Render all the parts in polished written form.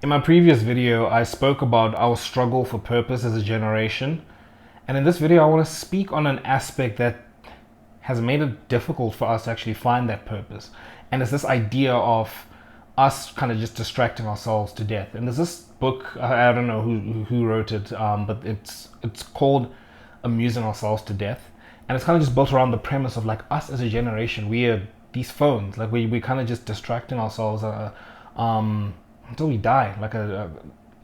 In my previous video, I spoke about our struggle for purpose as a generation. And in this video, I want to speak on an aspect that has made it difficult for us to actually find that purpose. And it's this idea of us kind of just distracting ourselves to death. And there's this book, I don't know who wrote it, but it's called Amusing Ourselves to Death. And it's kind of just built around the premise of like us as a generation, we are these phones, like we kind of just distracting ourselves until we die, like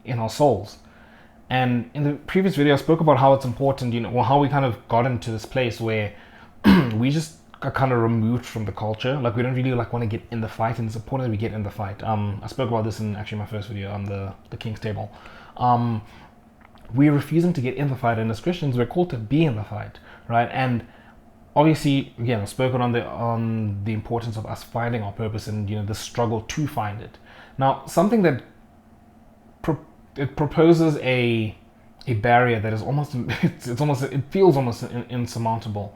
in our souls. And in the previous video, I spoke about how it's important, or how we kind of got into this place where we just are kind of removed from the culture. Like we don't really like want to get in the fight, and it's important that we get in the fight. I spoke about this in actually my first video on the King's Table. We're refusing to get in the fight, and as Christians, we're called to be in the fight, right? And obviously, again, I've spoken on the importance of us finding our purpose and the struggle to find it. Now, something that it proposes a barrier that is almost it feels almost insurmountable,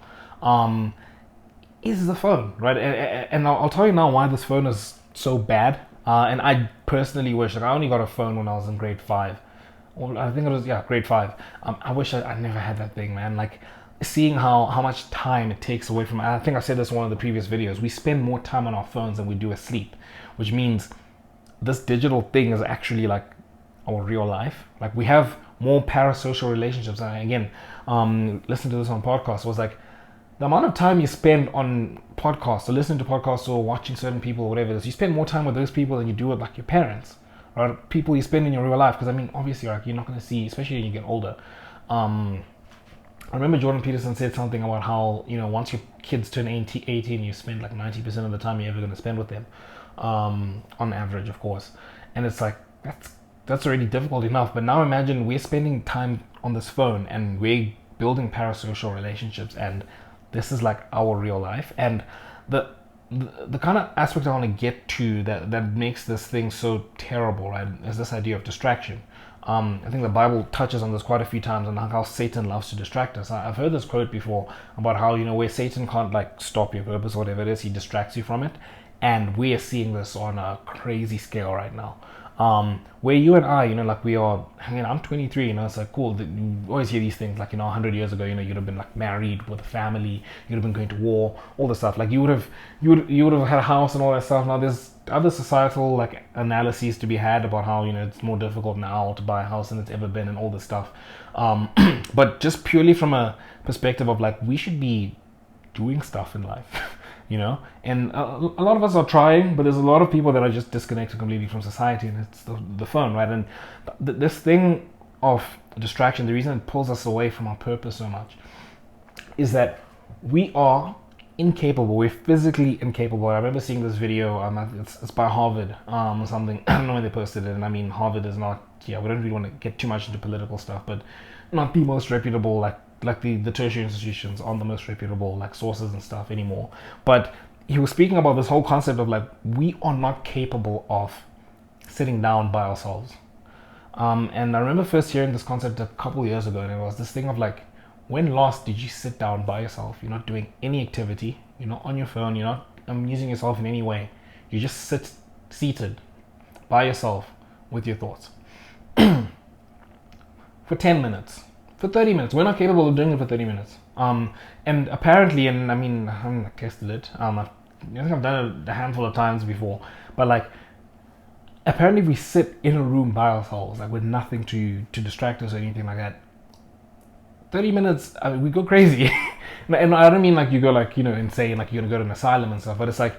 is the phone, right? And I'll tell you now why this phone is so bad. And I personally wish, like, I only got a phone when I was in grade 5. Or I think it was, grade 5. I wish I never had that thing, man. Like, seeing how much time it takes away from, I think I said this in one of the previous videos, we spend more time on our phones than we do asleep, which means this digital thing is actually like our real life. Like we have more parasocial relationships. And again, listen to this on podcasts, was like the amount of time you spend on podcasts or listening to podcasts or watching certain people or whatever it is, you spend more time with those people than you do with like your parents, right? People you spend in your real life. Because I mean, obviously, like you're not going to see, especially when you get older. I remember Jordan Peterson said something about how, once your kids turn 18, you spend like 90% of the time you're ever going to spend with them, on average, of course. And it's like, that's already difficult enough. But now imagine we're spending time on this phone and we're building parasocial relationships, and this is like our real life. And the kind of aspect I want to get to that makes this thing so terrible, right, is this idea of distraction. I think the Bible touches on this quite a few times, and how Satan loves to distract us. I've heard this quote before about how, where Satan can't like stop your purpose or whatever it is, he distracts you from it. And we are seeing this on a crazy scale right now. Where you and I, like we are, I'm 23, it's like cool. You always hear these things like, 100 years ago, you'd have been like married with a family, you'd have been going to war, all this stuff. Like you would have had a house and all that stuff. Now there's other societal like analyses to be had about how, it's more difficult now to buy a house than it's ever been and all this stuff. But just purely from a perspective of like, we should be doing stuff in life. And a lot of us are trying, but there's a lot of people that are just disconnected completely from society, and it's the phone, right? And this thing of distraction, the reason it pulls us away from our purpose so much is that we are incapable. We're physically incapable. I remember seeing this video, it's by Harvard or something. I don't know when they posted it, and I mean, Harvard is not, we don't really want to get too much into political stuff, but not the most reputable, like the tertiary institutions aren't the most reputable like sources and stuff anymore. But he was speaking about this whole concept of like, we are not capable of sitting down by ourselves. And I remember first hearing this concept a couple years ago, and it was this thing of like, when last did you sit down by yourself? You're not doing any activity, you're not on your phone, you're not amusing yourself in any way. You just seated by yourself with your thoughts for 10 minutes. For 30 minutes. We're not capable of doing it for 30 minutes. And apparently, and I mean, I haven't tested it. I think I've done it a handful of times before. But like, apparently we sit in a room by ourselves, like with nothing to distract us or anything like that. 30 minutes, I mean, we go crazy. And I don't mean like you go like, insane, like you're going to go to an asylum and stuff. But it's like,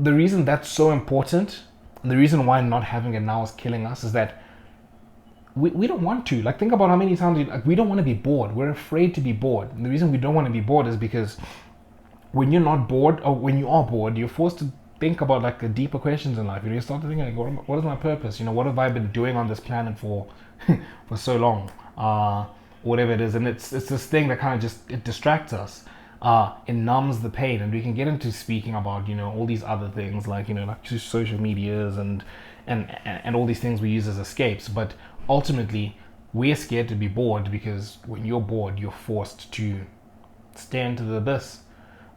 the reason that's so important, and the reason why not having it now is killing us, is that we don't want to. Like, think about how many times we don't want to be bored. We're afraid to be bored. And the reason we don't want to be bored is because when you're not bored, or when you are bored, you're forced to think about like the deeper questions in life. You start to think like, what is my purpose? What have I been doing on this planet for for so long? Whatever it is. And it's this thing that kind of just, it distracts us. It numbs the pain, and we can get into speaking about all these other things like like social medias and all these things we use as escapes. But ultimately, we're scared to be bored, because when you're bored, you're forced to stare into the abyss,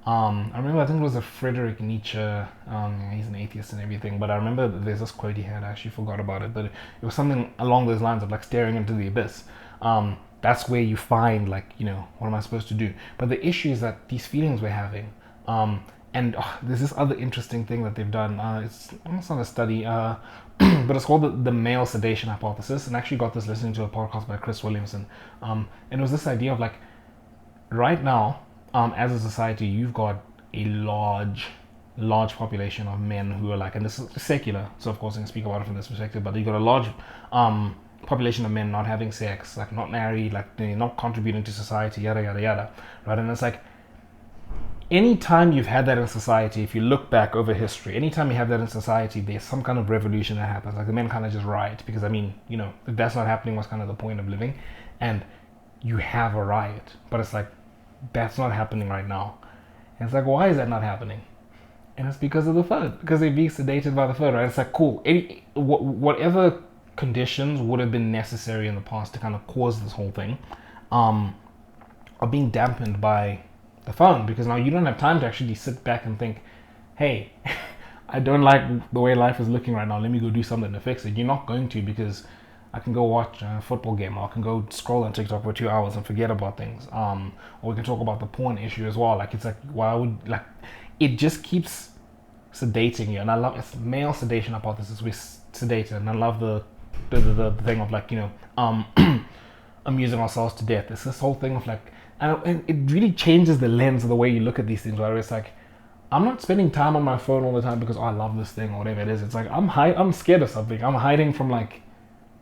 I remember, I think it was a Friedrich Nietzsche. He's an atheist and everything, but I remember there's this quote he had. I actually forgot about it, but it was something along those lines of like staring into the abyss. That's where you find like, what am I supposed to do? But the issue is that these feelings we're having, and there's this other interesting thing that they've done. It's almost not a study, but it's called the male sedation hypothesis. And I actually got this listening to a podcast by Chris Williamson. And it was this idea of like, right now, as a society, you've got a large population of men who are like, and this is secular, so of course I can speak about it from this perspective, but you've got a large population of men not having sex, like not married, like they're not contributing to society, yada yada yada, right? And it's like, anytime you've had that in society, if you look back over history, anytime you have that in society, there's some kind of revolution that happens. Like the men kind of just riot because, I mean, if that's not happening, what's kind of the point of living? And you have a riot, but it's like, that's not happening right now. And it's like, why is that not happening? And it's because of the phone, because they're being sedated by the phone, right? It's like, cool. Whatever conditions would have been necessary in the past to kind of cause this whole thing are being dampened by the phone, because now you don't have time to actually sit back and think, hey, I don't like the way life is looking right now, let me go do something to fix it. You're not going to, because I can go watch a football game, or I can go scroll on TikTok for 2 hours and forget about things. Or we can talk about the porn issue as well. Like, it's like, why would, like, it just keeps sedating you. And I love, it's male sedation hypothesis. We're sedated, and I love the thing of like, amusing ourselves to death. It's this whole thing of like, and it really changes the lens of the way you look at these things, where it's like, I'm not spending time on my phone all the time because, oh, I love this thing or whatever it is. It's like, I'm scared of something. I'm hiding from like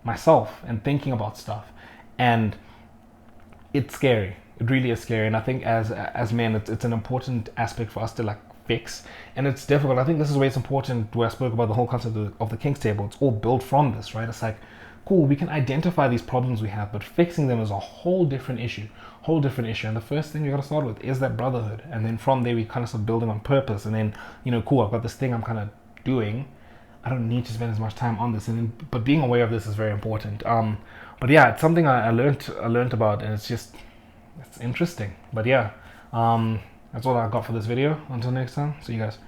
myself and thinking about stuff, and it's scary. It really is scary. And I think as men, it's an important aspect for us to like fix, and it's difficult. I think this is where it's important, where I spoke about the whole concept of the King's Table. It's all built from this, right? It's like, cool, we can identify these problems we have, but fixing them is a whole different issue. And the first thing you got to start with is that brotherhood, and then from there we kind of start building on purpose. And then, cool, I've got this thing I'm kind of doing, I don't need to spend as much time on this, but being aware of this is very important. But yeah, it's something I learned about, and it's interesting. But yeah, that's all I got for this video. Until next time, see you guys.